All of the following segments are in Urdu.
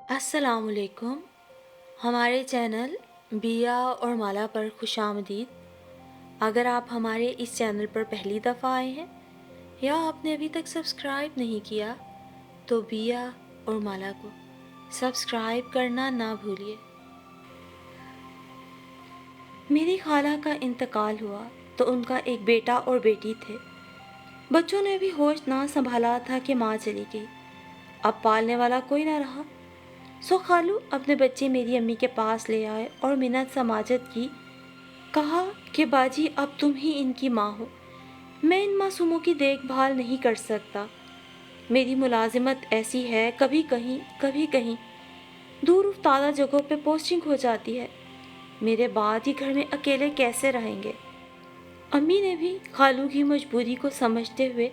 السلام علیکم۔ ہمارے چینل بیا اور مالا پر خوش آمدید۔ اگر آپ ہمارے اس چینل پر پہلی دفعہ آئے ہیں یا آپ نے ابھی تک سبسکرائب نہیں کیا تو بیا اور مالا کو سبسکرائب کرنا نہ بھولیے۔ میری خالہ کا انتقال ہوا تو ان کا ایک بیٹا اور بیٹی تھے۔ بچوں نے بھی ہوش نہ سنبھالا تھا کہ ماں چلی گئی، اب پالنے والا کوئی نہ رہا۔ سو خالو اپنے بچے میری امی کے پاس لے آئے اور منت سماجت کی، کہا کہ باجی اب تم ہی ان کی ماں ہو، میں ان معصوموں کی دیکھ بھال نہیں کر سکتا۔ میری ملازمت ایسی ہے، کبھی کہیں کبھی کہیں دور افتادہ جگہوں پہ پوسٹنگ ہو جاتی ہے، میرے بعد ہی گھر میں اکیلے کیسے رہیں گے۔ امی نے بھی خالو کی مجبوری کو سمجھتے ہوئے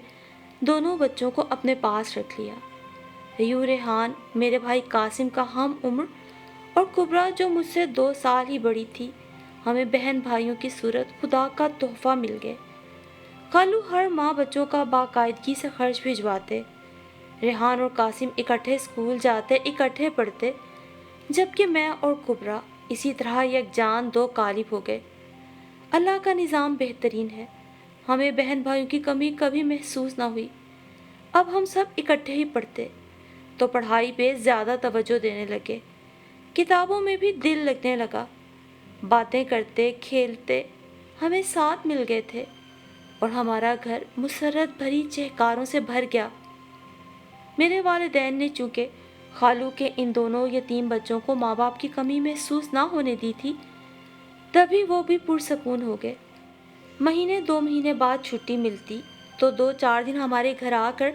دونوں بچوں کو اپنے پاس رکھ لیا۔ یوں ریحان میرے بھائی قاسم کا ہم عمر اور کبرا جو مجھ سے 2 سال ہی بڑی تھی، ہمیں بہن بھائیوں کی صورت خدا کا تحفہ مل گئے۔ خالو ہر ماہ بچوں کا باقاعدگی سے خرچ بھجواتے، ریحان اور قاسم اکٹھے اسکول جاتے، اکٹھے پڑھتے، جبکہ میں اور کبرا اسی طرح یکجان 2 قالب ہو گئے۔ اللہ کا نظام بہترین ہے، ہمیں بہن بھائیوں کی کمی کبھی محسوس نہ ہوئی۔ اب ہم سب اکٹھے ہی پڑھتے تو پڑھائی پہ زیادہ توجہ دینے لگے، کتابوں میں بھی دل لگنے لگا، باتیں کرتے کھیلتے ہمیں ساتھ مل گئے تھے اور ہمارا گھر مسرت بھری چہکاروں سے بھر گیا۔ میرے والدین نے چونکہ خالو کے ان دونوں یتیم بچوں کو ماں باپ کی کمی محسوس نہ ہونے دی تھی، تبھی وہ بھی پرسکون ہو گئے۔ مہینے 2 مہینے بعد چھٹی ملتی تو 2-4 دن ہمارے گھر آ کر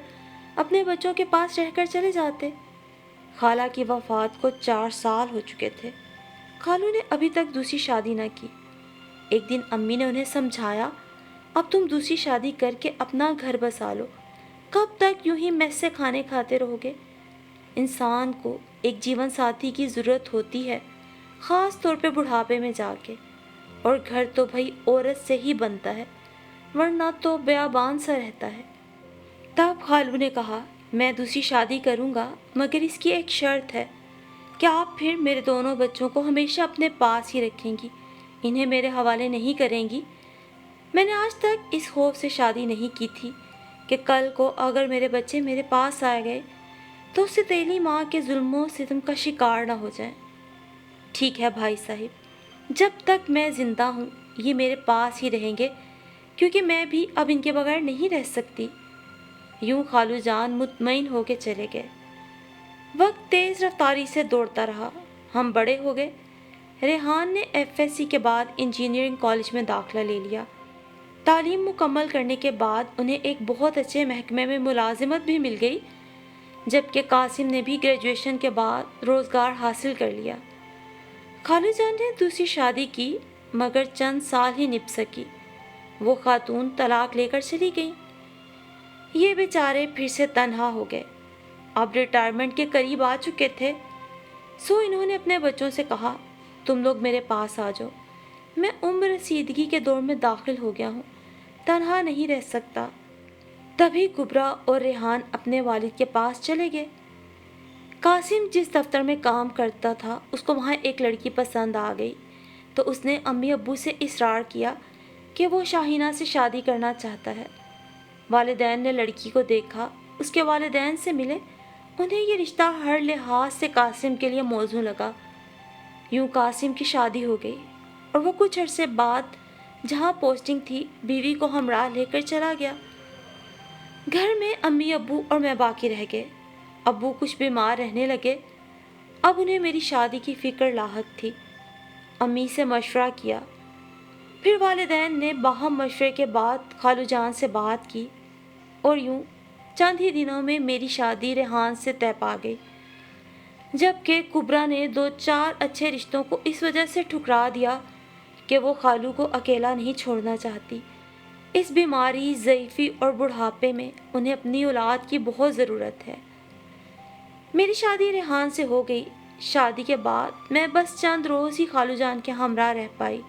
اپنے بچوں کے پاس رہ کر چلے جاتے۔ خالہ کی وفات کو 4 سال ہو چکے تھے۔ خالو نے ابھی تک دوسری شادی نہ کی۔ ایک دن امی نے انہیں سمجھایا، اب تم دوسری شادی کر کے اپنا گھر بسا لو، کب تک یوں ہی میس سے کھانے کھاتے رہو گے؟ انسان کو ایک جیون ساتھی کی ضرورت ہوتی ہے، خاص طور پہ بڑھاپے میں جا کے، اور گھر تو بھائی عورت سے ہی بنتا ہے، ورنہ تو بیابان سا رہتا ہے۔ تب خالو نے کہا، میں دوسری شادی کروں گا، مگر اس کی ایک شرط ہے کہ آپ پھر میرے دونوں بچوں کو ہمیشہ اپنے پاس ہی رکھیں گی، انہیں میرے حوالے نہیں کریں گی۔ میں نے آج تک اس خوف سے شادی نہیں کی تھی کہ کل کو اگر میرے بچے میرے پاس آ گئے تو اس سے تیلی ماں کے ظلم و ستم کا شکار نہ ہو جائیں۔ ٹھیک ہے بھائی صاحب، جب تک میں زندہ ہوں یہ میرے پاس ہی رہیں گے، کیونکہ میں بھی اب ان کے بغیر نہیں رہ سکتی۔ یوں خالو جان مطمئن ہو کے چلے گئے۔ وقت تیز رفتاری سے دوڑتا رہا، ہم بڑے ہو گئے۔ ریحان نے FSC کے بعد انجینئرنگ کالج میں داخلہ لے لیا۔ تعلیم مکمل کرنے کے بعد انہیں ایک بہت اچھے محکمے میں ملازمت بھی مل گئی، جبکہ قاسم نے بھی گریجویشن کے بعد روزگار حاصل کر لیا۔ خالو جان نے دوسری شادی کی، مگر چند سال ہی نبھ سکی، وہ خاتون طلاق لے کر چلی گئی۔ یہ بیچارے پھر سے تنہا ہو گئے، اب ریٹائرمنٹ کے قریب آ چکے تھے۔ سو انہوں نے اپنے بچوں سے کہا، تم لوگ میرے پاس آ جاؤ، میں عمر رسیدگی کے دور میں داخل ہو گیا ہوں، تنہا نہیں رہ سکتا۔ تبھی کبرا اور ریحان اپنے والد کے پاس چلے گئے۔ قاسم جس دفتر میں کام کرتا تھا اس کو وہاں ایک لڑکی پسند آ گئی تو اس نے امی ابو سے اصرار کیا کہ وہ شاہینہ سے شادی کرنا چاہتا ہے۔ والدین نے لڑکی کو دیکھا، اس کے والدین سے ملے، انہیں یہ رشتہ ہر لحاظ سے قاسم کے لیے موزوں لگا۔ یوں قاسم کی شادی ہو گئی اور وہ کچھ عرصے بعد جہاں پوسٹنگ تھی بیوی کو ہمراہ لے کر چلا گیا۔ گھر میں امی ابو اور میں باقی رہ گئے۔ ابو کچھ بیمار رہنے لگے، اب انہیں میری شادی کی فکر لاحق تھی۔ امی سے مشورہ کیا، پھر والدین نے باہم مشورے کے بعد خالو جان سے بات کی، اور یوں چند ہی دنوں میں میری شادی ریحان سے طے پا گئی، جبکہ کبرا نے 2-4 اچھے رشتوں کو اس وجہ سے ٹھکرا دیا کہ وہ خالو کو اکیلا نہیں چھوڑنا چاہتی۔ اس بیماری، ضعیفی اور بڑھاپے میں انہیں اپنی اولاد کی بہت ضرورت ہے۔ میری شادی ریحان سے ہو گئی۔ شادی کے بعد میں بس چند روز ہی خالو جان کے ہمراہ رہ پائی۔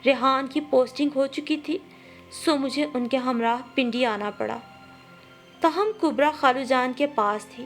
ریحان کی پوسٹنگ ہو چکی تھی، سو مجھے ان کے ہمراہ پنڈی آنا پڑا۔ تاہم کبرا خالو جان کے پاس تھی،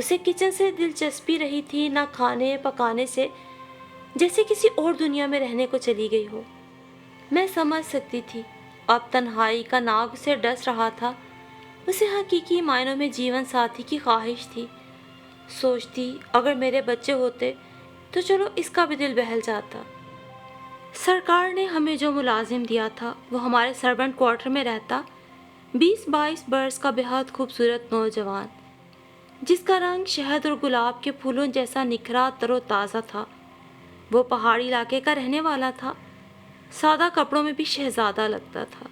اسے کچن سے دلچسپی رہی تھی، نہ کھانے پکانے سے، جیسے کسی اور دنیا میں رہنے کو چلی گئی ہو۔ میں سمجھ سکتی تھی، اب تنہائی کا ناگ اسے ڈس رہا تھا۔ اسے حقیقی معنوں میں جیون ساتھی کی خواہش تھی۔ سوچتی اگر میرے بچے ہوتے تو چلو اس کا بھی دل بہل جاتا۔ سرکار نے ہمیں جو ملازم دیا تھا وہ ہمارے سرونٹ کوارٹر میں رہتا، 20-22 برس کا بہت خوبصورت نوجوان، جس کا رنگ شہد اور گلاب کے پھولوں جیسا نکھرا تر و تازہ تھا۔ وہ پہاڑی علاقے کا رہنے والا تھا، سادہ کپڑوں میں بھی شہزادہ لگتا تھا۔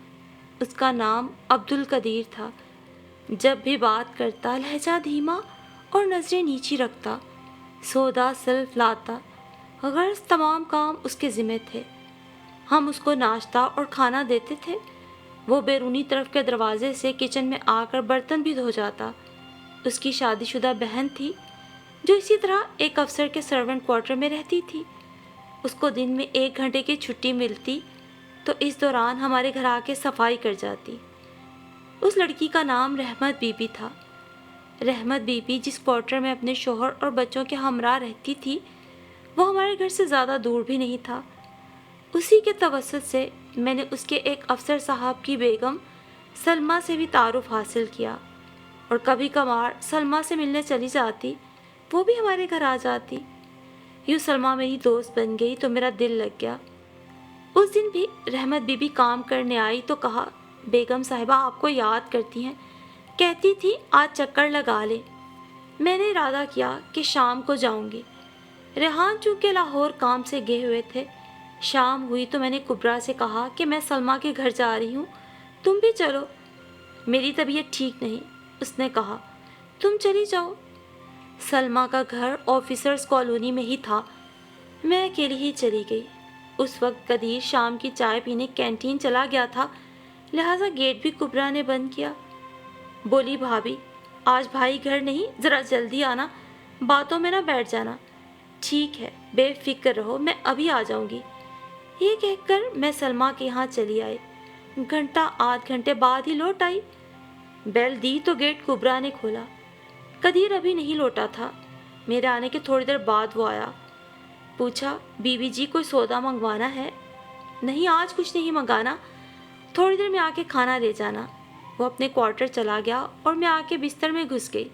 اس کا نام عبدالقدیر تھا۔ جب بھی بات کرتا لہجہ دھیما اور نظریں نیچی رکھتا، سودا سلف لاتا، غرض تمام کام اس کے ذمہ تھے۔ ہم اس کو ناشتہ اور کھانا دیتے تھے، وہ بیرونی طرف کے دروازے سے کچن میں آ کر برتن بھی دھو جاتا۔ اس کی شادی شدہ بہن تھی جو اسی طرح ایک افسر کے سرونٹ کوارٹر میں رہتی تھی۔ اس کو دن میں 1 گھنٹے کی چھٹی ملتی تو اس دوران ہمارے گھر آ کے صفائی کر جاتی۔ اس لڑکی کا نام رحمت بی بی تھا۔ رحمت بی بی جس کوارٹر میں اپنے شوہر اور بچوں کے ہمراہ رہتی تھی وہ ہمارے گھر سے زیادہ دور بھی نہیں تھا۔ اسی کے توسط سے میں نے اس کے ایک افسر صاحب کی بیگم سلمہ سے بھی تعارف حاصل کیا، اور کبھی کبھار سلمہ سے ملنے چلی جاتی، وہ بھی ہمارے گھر آ جاتی۔ یوں سلمہ میری دوست بن گئی تو میرا دل لگ گیا۔ اس دن بھی رحمت بی بی کام کرنے آئی تو کہا، بیگم صاحبہ آپ کو یاد کرتی ہیں، کہتی تھی آج چکر لگا لے۔ میں نے ارادہ کیا کہ شام کو جاؤں گی۔ ریحان چونکہ لاہور کام سے گئے ہوئے تھے۔ شام ہوئی تو میں نے کبرا سے کہا کہ میں سلمہ کے گھر جا رہی ہوں، تم بھی چلو۔ میری طبیعت ٹھیک نہیں، اس نے کہا، تم چلی جاؤ۔ سلمہ کا گھر آفیسرز کالونی میں ہی تھا۔ میں اکیلی ہی چلی گئی۔ اس وقت قدیر شام کی چائے پینے کینٹین چلا گیا تھا، لہٰذا گیٹ بھی کبرا نے بند کیا۔ بولی، بھابھی آج بھائی گھر نہیں، ذرا جلدی آنا، باتوں میں نہ بیٹھ جانا۔ ٹھیک ہے، بے فکر رہو، میں ابھی آ جاؤں گی۔ یہ کہہ کر میں سلمہ کے یہاں چلی آئی۔ گھنٹہ آدھ گھنٹے بعد ہی لوٹ آئی۔ بیل دی تو گیٹ کبرا نے کھولا۔ قدیر ابھی نہیں لوٹا تھا۔ میرے آنے کے تھوڑی دیر بعد وہ آیا۔ پوچھا، بی بی جی کوئی سودا منگوانا ہے؟ نہیں، آج کچھ نہیں منگانا، تھوڑی دیر میں آ کے کھانا لے جانا۔ وہ اپنے کوارٹر چلا گیا اور میں آ کے بستر میں گھس گئی۔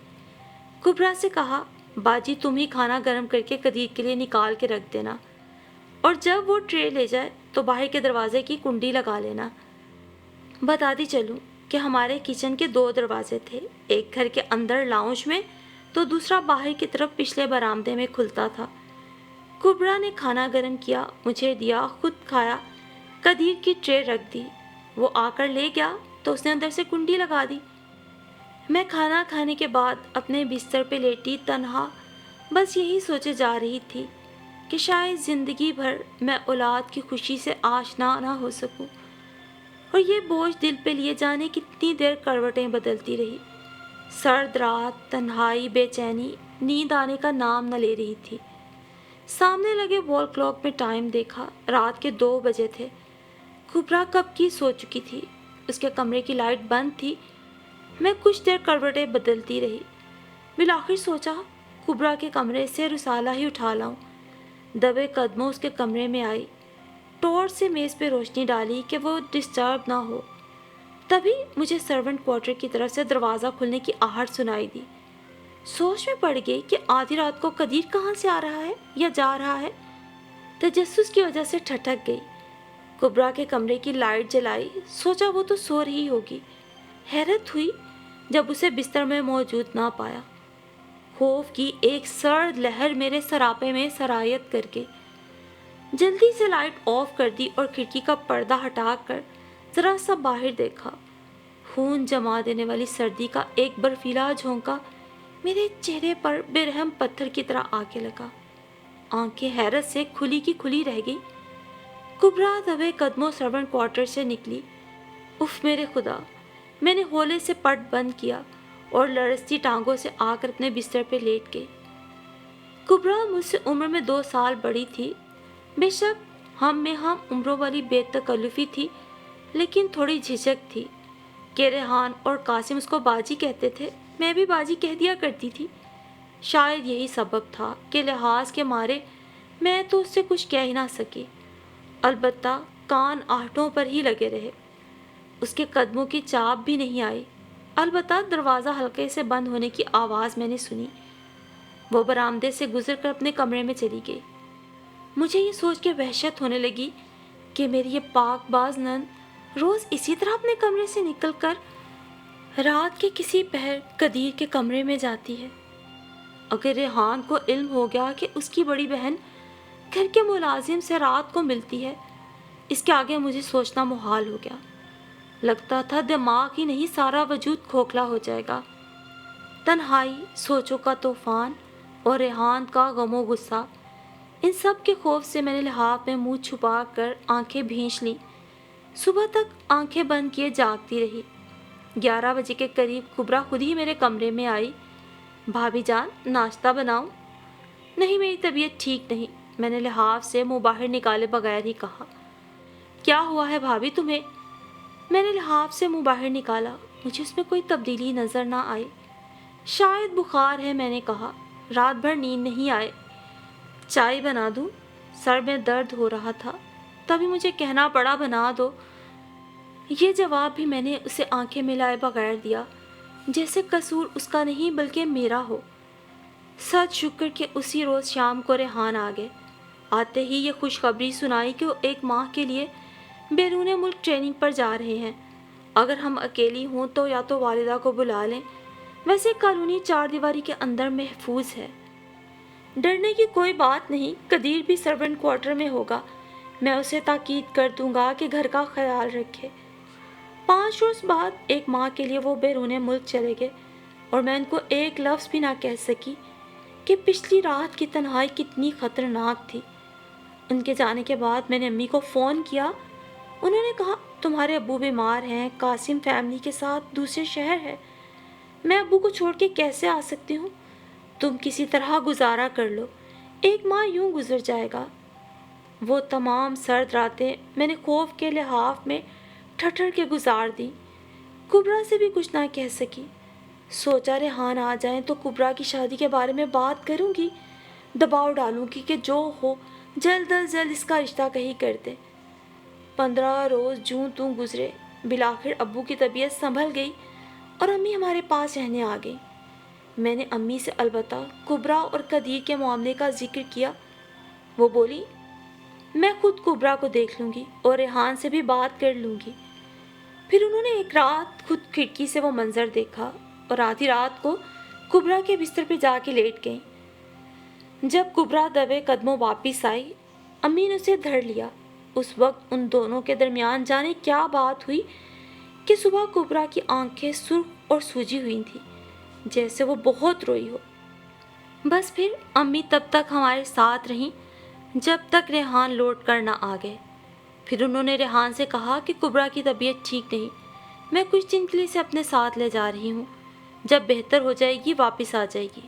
کبرا سے کہا، باجی تم ہی کھانا گرم کر کے قدیر کے لیے نکال کے رکھ دینا، اور جب وہ ٹرے لے جائے تو باہر کے دروازے کی کنڈی لگا لینا۔ بتاتی چلوں کہ ہمارے کچن کے 2 دروازے تھے، ایک گھر کے اندر لاؤنج میں تو دوسرا باہر کی طرف پچھلے برآمدے میں کھلتا تھا۔ کبرا نے کھانا گرم کیا، مجھے دیا، خود کھایا، قدیر کی ٹرے رکھ دی۔ وہ آ کر لے گیا تو اس نے اندر سے کنڈی لگا دی۔ میں کھانا کھانے کے بعد اپنے بستر پہ لیٹی تنہا بس یہی سوچے جا رہی تھی کہ شاید زندگی بھر میں اولاد کی خوشی سے آشنا نہ ہو سکوں، اور یہ بوجھ دل پہ لیے جانے کتنی دیر کروٹیں بدلتی رہی۔ سرد رات، تنہائی، بے چینی، نیند آنے کا نام نہ لے رہی تھی۔ سامنے لگے وال کلاک میں ٹائم دیکھا، رات کے 2 بجے تھے۔ کبرا کب کی سو چکی تھی، اس کے کمرے کی لائٹ بند تھی۔ میں کچھ دیر کروٹیں بدلتی رہی، بالآخر سوچا کبرا کے کمرے سے رسالہ ہی اٹھا لاؤں۔ دبے قدموں اس کے کمرے میں آئی، ٹارچ سے میز پہ روشنی ڈالی کہ وہ ڈسٹرب نہ ہو۔ تبھی مجھے سرونٹ کوارٹر کی طرف سے دروازہ کھلنے کی آہٹ سنائی دی۔ سوچ میں پڑ گئی کہ آدھی رات کو قدیر کہاں سے آ رہا ہے یا جا رہا ہے۔ تجسس کی وجہ سے ٹھٹک گئی۔ کبرا کے کمرے کی لائٹ جلائی، سوچا وہ تو سو رہی ہوگی۔ حیرت ہوئی جب اسے بستر میں موجود نہ پایا۔ خوف کی ایک سرد لہر میرے سراپے میں سرایت کر گئی۔ جلدی سے لائٹ آف کر دی اور کھڑکی کا پردہ ہٹا کر ذرا سا باہر دیکھا۔ خون جما دینے والی سردی کا ایک برفیلا جھونکا میرے چہرے پر بے رحم پتھر کی طرح آ کے لگا۔ آنکھیں حیرت سے کھلی کی کھلی رہ گئی۔ کبرا دبے قدموں سرونٹ کوارٹر سے نکلی۔ اف میرے خدا! میں نے ہولے سے پٹ بند کیا اور لرزتی ٹانگوں سے آ کر اپنے بستر پہ لیٹ گئی۔ کبرا مجھ سے عمر میں 2 سال بڑی تھی۔ بے شک ہم میں ہم عمروں والی بے تکلفی تھی، لیکن تھوڑی جھجک تھی کہ ریحان اور قاسم اس کو باجی کہتے تھے، میں بھی باجی کہہ دیا کرتی تھی۔ شاید یہی سبب تھا کہ لحاظ کے مارے میں تو اس سے کچھ کہہ ہی نہ سکی، البتہ کان آہٹوں پر ہی لگے رہے۔ اس کے قدموں کی چاپ بھی نہیں آئی، البتہ دروازہ ہلکے سے بند ہونے کی آواز میں نے سنی۔ وہ برآمدے سے گزر کر اپنے کمرے میں چلی گئی۔ مجھے یہ سوچ کے وحشت ہونے لگی کہ میری یہ پاک باز نند روز اسی طرح اپنے کمرے سے نکل کر رات کے کسی پہر قدیر کے کمرے میں جاتی ہے۔ اگر ریحان کو علم ہو گیا کہ اس کی بڑی بہن گھر کے ملازم سے رات کو ملتی ہے، اس کے آگے مجھے سوچنا محال ہو گیا۔ لگتا تھا دماغ ہی نہیں سارا وجود کھوکھلا ہو جائے گا۔ تنہائی، سوچوں کا طوفان اور ریحان کا غم و غصہ، ان سب کے خوف سے میں نے لحاف میں منہ چھپا کر آنکھیں بھینچ لیں۔ صبح تک آنکھیں بند کیے جاگتی رہی۔ 11 بجے کے قریب کبرا خود ہی میرے کمرے میں آئی۔ بھابھی جان، ناشتہ بناؤں؟ نہیں، میری طبیعت ٹھیک نہیں، میں نے لحاف سے منہ باہر نکالے بغیر ہی کہا۔ کیا ہوا ہے بھابھی تمہیں؟ میں نے لحاف سے منہ باہر نکالا، مجھے اس میں کوئی تبدیلی نظر نہ آئی۔ شاید بخار ہے، میں نے کہا، رات بھر نیند نہیں آئے۔ چائے بنا دوں؟ سر میں درد ہو رہا تھا، تبھی مجھے کہنا پڑا بنا دو۔ یہ جواب بھی میں نے اسے آنکھیں ملائے بغیر دیا، جیسے قصور اس کا نہیں بلکہ میرا ہو۔ سچ شکر کہ اسی روز شام کو ریحان آ گئے۔ آتے ہی یہ خوشخبری سنائی کہ وہ 1 ماہ کے لیے بیرون ملک ٹریننگ پر جا رہے ہیں۔ اگر ہم اکیلی ہوں تو یا تو والدہ کو بلا لیں، ویسے کالونی 4 دیواری کے اندر محفوظ ہے۔ ڈرنے کی کوئی بات نہیں، قدیر بھی سرونٹ کوارٹر میں ہوگا، میں اسے تاکید کر دوں گا کہ گھر کا خیال رکھے۔ 5 روز بعد 1 ماہ کے لیے وہ بیرون ملک چلے گئے، اور میں ان کو ایک لفظ بھی نہ کہہ سکی کہ پچھلی رات کی تنہائی کتنی خطرناک تھی۔ ان کے جانے کے بعد میں نے امی کو فون کیا۔ انہوں نے کہا تمہارے ابو بیمار ہیں، قاسم فیملی کے ساتھ دوسرے شہر ہے، میں ابو کو چھوڑ کے کیسے آ سکتی ہوں؟ تم کسی طرح گزارا کر لو، 1 ماہ یوں گزر جائے گا۔ وہ تمام سرد راتیں میں نے خوف کے لحاف میں ٹھٹر کے گزار دی۔ کبرا سے بھی کچھ نہ کہہ سکی۔ سوچا ریحان آ جائیں تو کبرا کی شادی کے بارے میں بات کروں گی، دباؤ ڈالوں گی کہ جو ہو جلد از جلد اس کا رشتہ کہیں کر دے۔ 15 روز جوں توں گزرے، بالآخر ابو کی طبیعت سنبھل گئی اور امی ہمارے پاس رہنے آ گئی۔ میں نے امی سے البتہ کبرا اور قدیر کے معاملے کا ذکر کیا۔ وہ بولی میں خود کبرا کو دیکھ لوں گی اور ریحان سے بھی بات کر لوں گی۔ پھر انہوں نے ایک رات خود کھڑکی سے وہ منظر دیکھا اور آدھی رات کو کبرا کے بستر پہ جا کے لیٹ گئیں۔ جب کبرا دبے قدموں واپس آئی، امی نے اسے دھر لیا۔ اس وقت ان دونوں کے درمیان جانے کیا بات ہوئی کہ صبح کبرا کی آنکھیں سرخ اور سوجی ہوئی تھیں، جیسے وہ بہت روئی ہو۔ بس پھر امی تب تک ہمارے ساتھ رہیں جب تک ریحان لوٹ کر نہ آ گئے۔ پھر انہوں نے ریحان سے کہا کہ کبرا کی طبیعت ٹھیک نہیں، میں کچھ دن کے لیے اسے اپنے ساتھ لے جا رہی ہوں، جب بہتر ہو جائے گی واپس آ جائے گی۔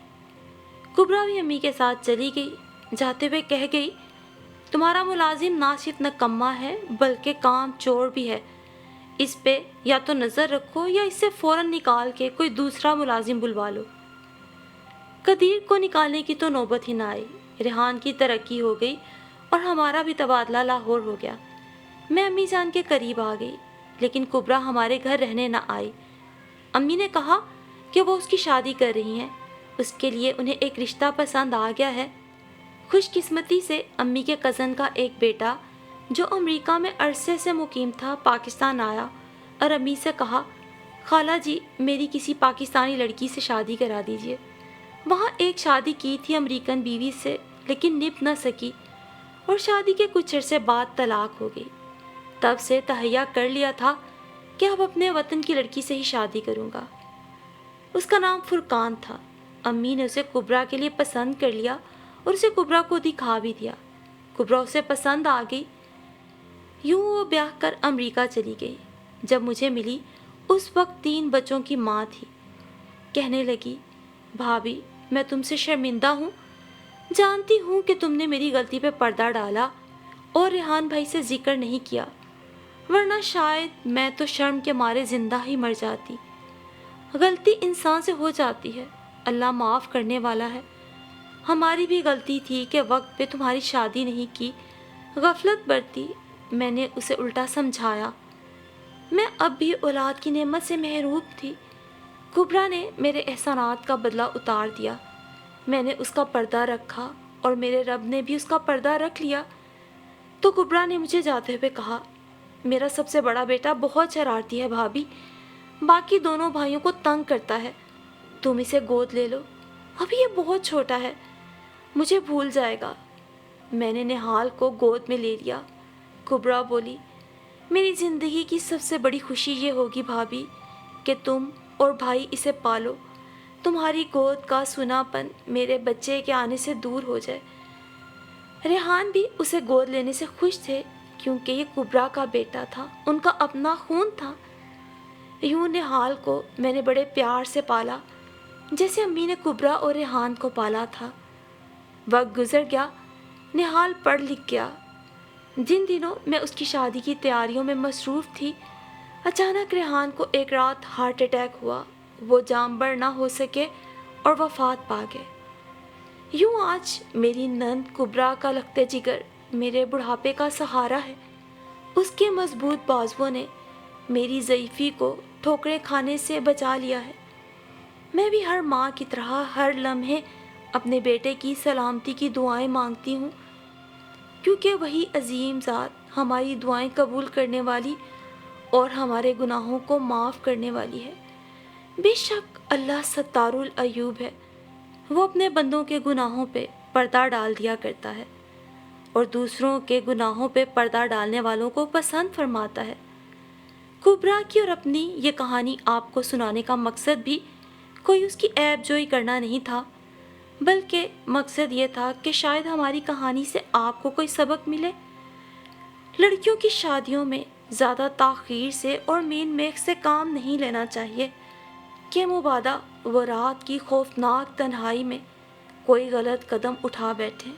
کبرا بھی امی کے ساتھ چلی گئی، جاتے ہوئے کہہ گئی تمہارا ملازم نہ صرف نکما ہے بلکہ کام چور بھی ہے، اس پہ یا تو نظر رکھو یا اس سے فوراً نکال کے کوئی دوسرا ملازم بلوا لو۔ قدیر کو نکالنے کی تو نوبت ہی نہ آئی، ریحان کی ترقی ہو گئی اور ہمارا بھی تبادلہ لاہور ہو گیا۔ میں امی جان کے قریب آ گئی، لیکن کبرا ہمارے گھر رہنے نہ آئی۔ امی نے کہا کہ وہ اس کی شادی کر رہی ہیں، اس کے لیے انہیں ایک رشتہ پسند آ گیا ہے۔ خوش قسمتی سے امی کے کزن کا ایک بیٹا جو امریکہ میں عرصے سے مقیم تھا پاکستان آیا اور امی سے کہا خالہ جی میری کسی پاکستانی لڑکی سے شادی کرا دیجیے۔ وہاں ایک شادی کی تھی امریکن بیوی سے، لیکن نبھ نہ سکی اور شادی کے کچھ عرصے بعد طلاق ہو گئی۔ تب سے تہیا کر لیا تھا کہ اب اپنے وطن کی لڑکی سے ہی شادی کروں گا۔ اس کا نام فرقان تھا۔ امی نے اسے کبرا کے لیے پسند کر لیا اور اسے کبرا کو دکھا بھی دیا۔ کبرا اسے پسند آ گئی، یوں وہ بیاہ کر امریکہ چلی گئی۔ جب مجھے ملی اس وقت 3 بچوں کی ماں تھی۔ کہنے لگی بھابھی میں تم سے شرمندہ ہوں، جانتی ہوں کہ تم نے میری غلطی پہ پردہ ڈالا اور ریحان بھائی سے ذکر نہیں کیا، ورنہ شاید میں تو شرم کے مارے زندہ ہی مر جاتی۔ غلطی انسان سے ہو جاتی ہے، اللہ معاف کرنے والا ہے۔ ہماری بھی غلطی تھی کہ وقت پہ تمہاری شادی نہیں کی، غفلت برتی، میں نے اسے الٹا سمجھایا۔ میں اب بھی اولاد کی نعمت سے محروم تھی۔ کبریٰ نے میرے احسانات کا بدلہ اتار دیا۔ میں نے اس کا پردہ رکھا اور میرے رب نے بھی اس کا پردہ رکھ لیا۔ تو کبریٰ نے مجھے جاتے ہوئے کہا، میرا سب سے بڑا بیٹا بہت شرارتی ہے بھابھی، باقی دونوں بھائیوں کو تنگ کرتا ہے، تم اسے گود لے لو، ابھی یہ بہت چھوٹا ہے، مجھے بھول جائے گا۔ میں نے نہال کو گود میں لے لیا۔ کبریٰ بولی، میری زندگی کی سب سے بڑی خوشی یہ ہوگی بھابھی کہ تم اور بھائی اسے پالو، تمہاری گود کا سونا پن میرے بچے کے آنے سے دور ہو جائے۔ ریحان بھی اسے گود لینے سے خوش تھے کیونکہ یہ کبریٰ کا بیٹا تھا، ان کا اپنا خون تھا۔ یوں نہال کو میں نے بڑے پیار سے پالا جیسے امی نے کبریٰ اور ریحان کو پالا تھا۔ وقت گزر گیا، نہال پڑھ لکھ گیا۔ جن دنوں میں اس کی شادی کی تیاریوں میں مصروف تھی، اچانک ریحان کو ایک رات ہارٹ اٹیک ہوا، وہ جانبر نہ ہو سکے اور وفات پا گئے۔ یوں آج میری نند کبریٰ کا لخت جگر میرے بڑھاپے کا سہارا ہے۔ اس کے مضبوط بازوؤں نے میری ضعیفی کو ٹھوکریں کھانے سے بچا لیا ہے۔ میں بھی ہر ماں کی طرح ہر لمحے اپنے بیٹے کی سلامتی کی دعائیں مانگتی ہوں، کیونکہ وہی عظیم ذات ہماری دعائیں قبول کرنے والی اور ہمارے گناہوں کو معاف کرنے والی ہے۔ بے شک اللہ ستار العیوب ہے، وہ اپنے بندوں کے گناہوں پہ پردہ ڈال دیا کرتا ہے اور دوسروں کے گناہوں پہ پردہ ڈالنے والوں کو پسند فرماتا ہے۔ کبریٰ کی اور اپنی یہ کہانی آپ کو سنانے کا مقصد بھی کوئی اس کی عیب جوئی کرنا نہیں تھا، بلکہ مقصد یہ تھا کہ شاید ہماری کہانی سے آپ کو کوئی سبق ملے۔ لڑکیوں کی شادیوں میں زیادہ تاخیر سے اور مین میخ سے کام نہیں لینا چاہیے کہ مبادا وہ رات کی خوفناک تنہائی میں کوئی غلط قدم اٹھا بیٹھیں۔